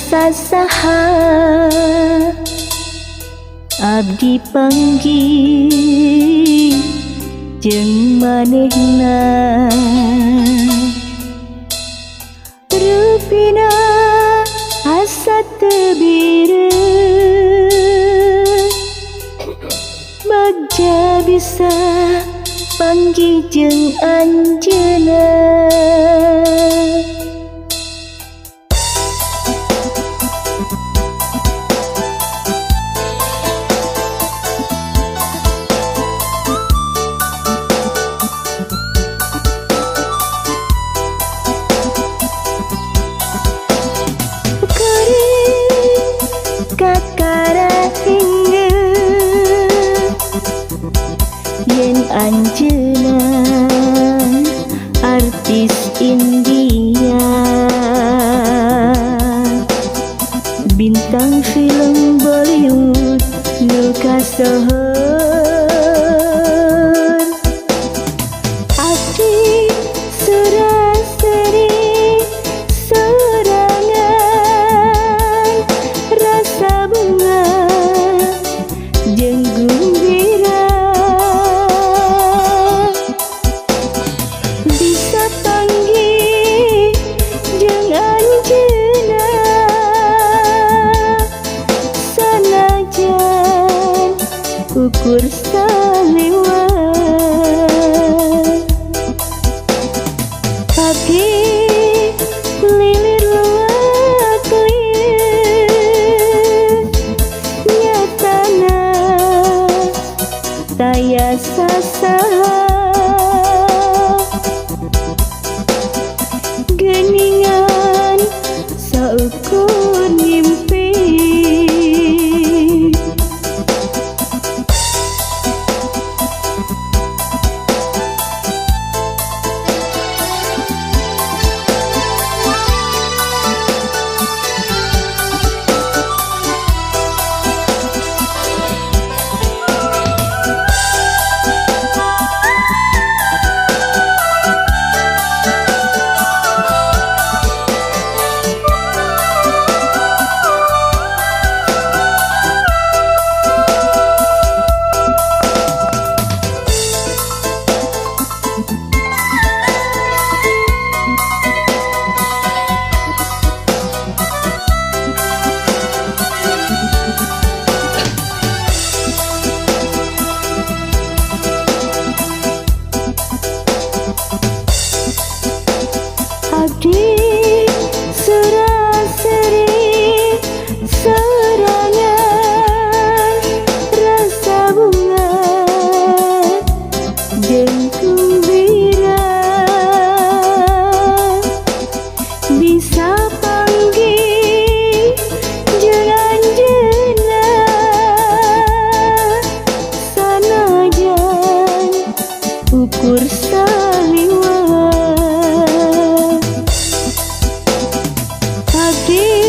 sasaha abdi panggih jeung manehna rupina asa teu bireung bagja bisa panggih jeung anjeunna. Yen anjeunna artis India bintang film Bollywood nu kasohor abdi suraseri sorangan rasa bunga jeung gumbira bisa panggih jeung anjeunna sanajan ukur salewat abdi lilir luak lieur nyatana taya sasaha geningan saukur ngimpi abdi suraseri sorangan rasa bunga jeung gumbira bisa panggih jeung anjeunna sanajan ukur saliwat abdi